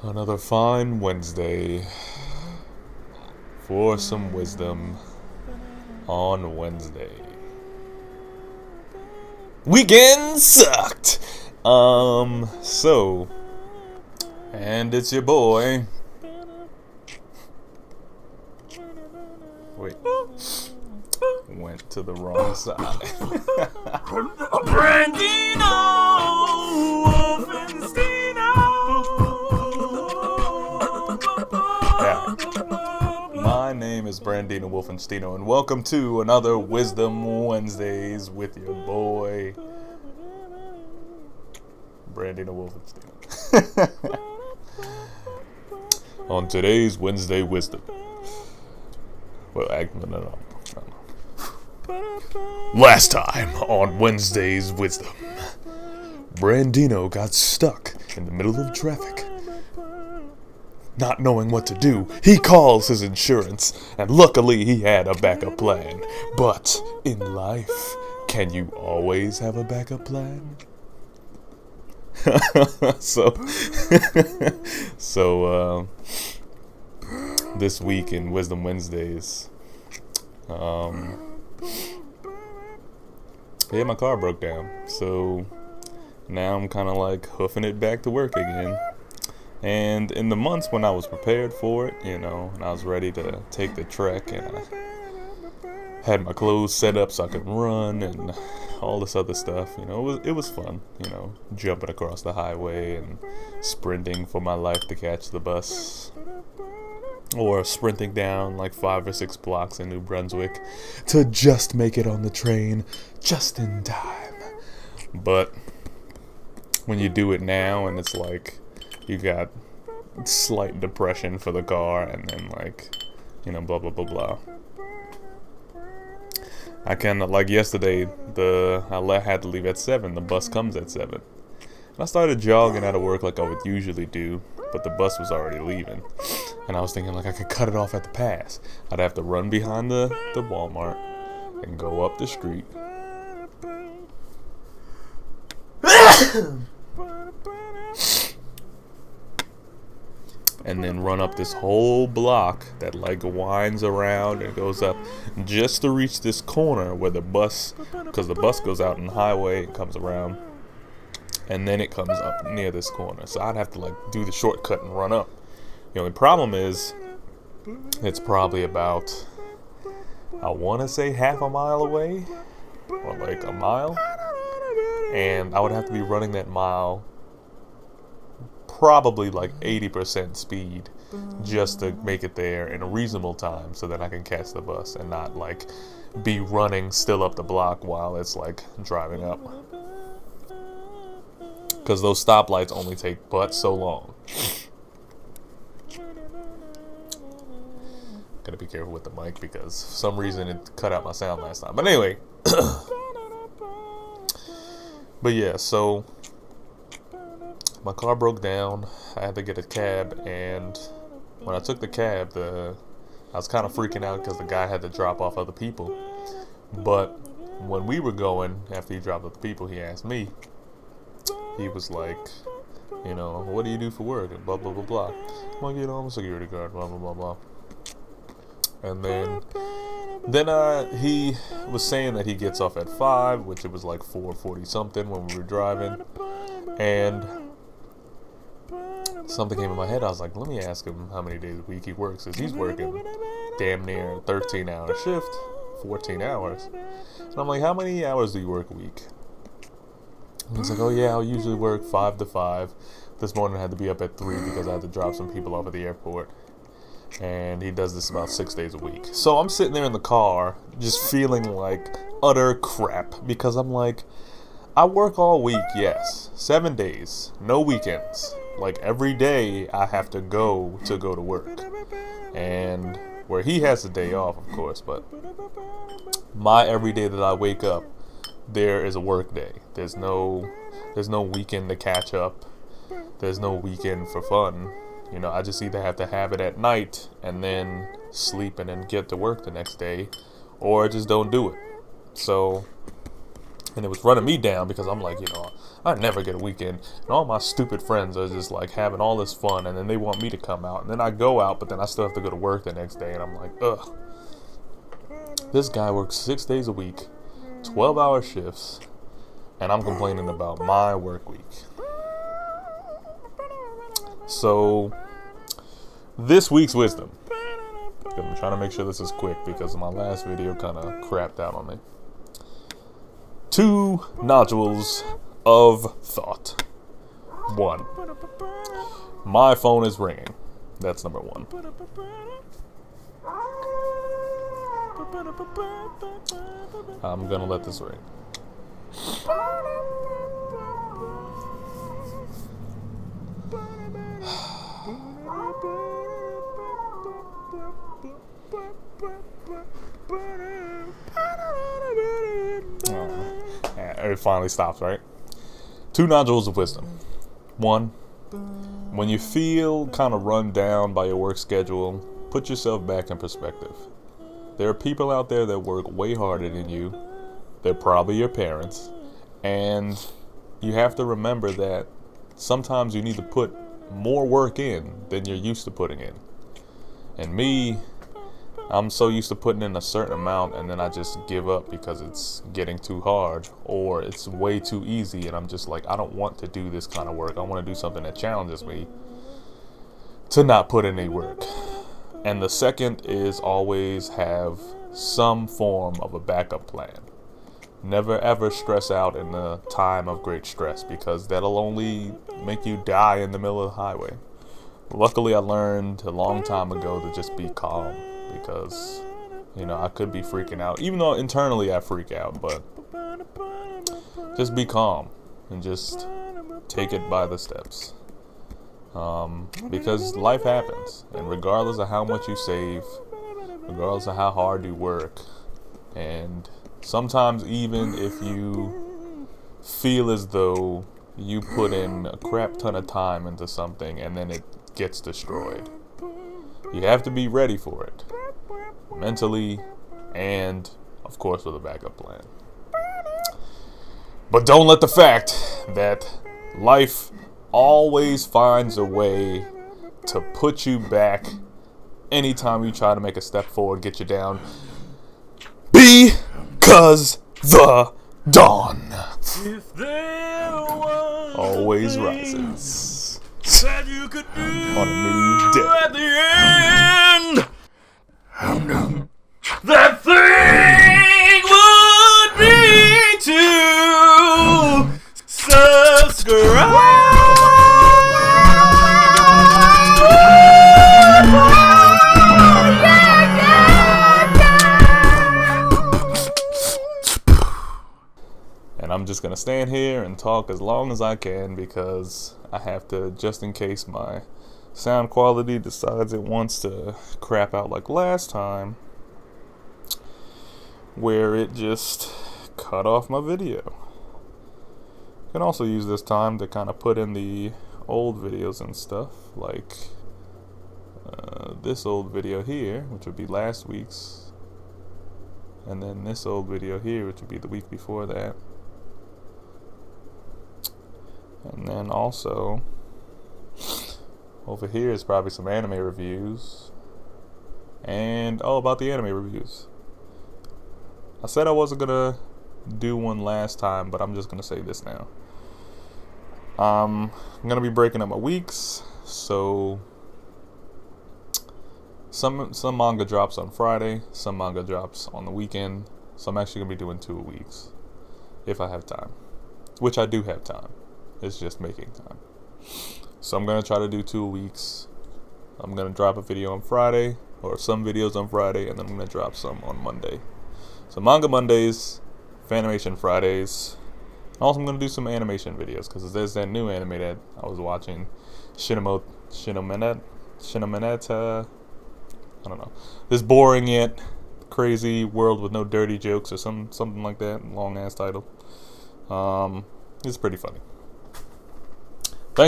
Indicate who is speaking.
Speaker 1: Another fine Wednesday for some wisdom on Wednesday. Weekend sucked! And it's your boy. Wait. Went to the wrong side.
Speaker 2: Brandino
Speaker 1: My name is Brandino Wolfensteino, and welcome to another Wisdom Wednesdays with your boy, Brandino Wolfensteino. On today's Wednesday Wisdom. Well, no. Last time on Wednesday's Wisdom, Brandino got stuck in the middle of traffic. Not knowing what to do, he calls his insurance, and luckily he had a backup plan. But in life, can you always have a backup plan? This week in Wisdom Wednesdays, yeah, my car broke down, so now I'm kind of like hoofing it back to work again. And in the months when I was prepared for it, you know, and I was ready to take the trek, and I had my clothes set up so I could run and all this other stuff, you know, it was fun, you know, jumping across the highway and sprinting for my life to catch the bus, or sprinting down like 5 or 6 blocks in New Brunswick to just make it on the train just in time. But when you do it now and it's like you got slight depression for the car, and then like, you know, blah blah blah blah. I kind of, like yesterday, I had to leave at 7. The bus comes at 7. And I started jogging out of work like I would usually do, but the bus was already leaving. And I was thinking like I could cut it off at the pass. I'd have to run behind the Walmart and go up the street. And then run up this whole block that like winds around and goes up just to reach this corner where the bus, because the bus goes out on the highway and comes around, and then it comes up near this corner. So I'd have to like do the shortcut and run up. The only problem is it's probably about, I want to say half a mile away, or like a mile, and I would have to be running that mile probably like 80% speed just to make it there in a reasonable time so that I can catch the bus and not like be running still up the block while it's like driving up, because those stoplights only take but so long. Gotta be careful with the mic because for some reason it cut out my sound last time, but anyway. But yeah, so my car broke down. I had to get a cab, and when I took the cab, I was kind of freaking out because the guy had to drop off other people. But when we were going, after he dropped off the people, he asked me. He was like, you know, what do you do for work? And blah, blah, blah, blah. I'm like, you know, I'm a security guard, blah, blah, blah, blah. And then he was saying that he gets off at 5, which it was like 4:40 something when we were driving. And something came in my head. I was like, let me ask him how many days a week he works, because he's working damn near 13-hour shift, 14 hours. And I'm like, how many hours do you work a week? And he's like, oh yeah, I'll usually work 5 to 5. This morning I had to be up at 3 because I had to drop some people off at the airport. And he does this about 6 days a week. So I'm sitting there in the car just feeling like utter crap, because I'm like, I work all week, yes, 7 days, no weekends. Like every day I have to go to work, and where he has a day off, of course, but my every day that I wake up, there is a work day. There's no weekend to catch up. There's no weekend for fun. You know, I just either have to have it at night and then sleep and then get to work the next day, or I just don't do it. So And it was running me down because I'm like, you know, I never get a weekend. And all my stupid friends are just like having all this fun, and then they want me to come out. And then I go out, but then I still have to go to work the next day. And I'm like, ugh. This guy works 6 days a week, 12-hour shifts, and I'm complaining about my work week. So, this week's wisdom. I'm trying to make sure this is quick because my last video kind of crapped out on me. 2 nodules of thought. 1. My phone is ringing. That's number 1. I'm gonna let this ring. It finally stops, right? 2 nodules of wisdom. 1, when you feel kind of run down by your work schedule, put yourself back in perspective. There are people out there that work way harder than you. They're probably your parents. And you have to remember that sometimes you need to put more work in than you're used to putting in. And me, I'm so used to putting in a certain amount, and then I just give up because it's getting too hard or it's way too easy, and I'm just like, I don't want to do this kind of work. I want to do something that challenges me to not put in any work. And the second is always have some form of a backup plan. Never ever stress out in the time of great stress, because that'll only make you die in the middle of the highway. Luckily, I learned a long time ago to just be calm. Because, you know, I could be freaking out. Even though internally I freak out, but just be calm and just take it by the steps. Because life happens, and regardless of how much you save, regardless of how hard you work, and sometimes even if you feel as though you put in a crap ton of time into something and then it gets destroyed, you have to be ready for it, mentally and, of course, with a backup plan. But don't let the fact that life always finds a way to put you back anytime you try to make a step forward, get you down, because the dawn always rises
Speaker 2: that you could do
Speaker 1: on a new day.
Speaker 2: at the end. That thing would be to subscribe.
Speaker 1: And I'm just gonna stand here and talk as long as I can because I have to, just in case my sound quality decides it wants to crap out like last time, where it just cut off my video. You can also use this time to kind of put in the old videos and stuff, like this old video here, which would be last week's, and then this old video here, which would be the week before that. And then also over here is probably some anime reviews, and about the anime reviews. I said I wasn't gonna do one last time, but I'm just gonna say this now. I'm gonna be breaking up my weeks, so some manga drops on Friday, some manga drops on the weekend, so I'm actually gonna be doing 2 weeks if I have time, which I do have time. It's just making time. So I'm gonna try to do 2 weeks. I'm gonna drop a video on Friday, or some videos on Friday, and then I'm gonna drop some on Monday. So Manga Mondays, Fanimation Fridays. Also, I'm gonna do some animation videos because there's that new anime that I was watching, Shinomenet. I don't know. This boring yet crazy world with no dirty jokes or something like that. Long ass title. It's pretty funny.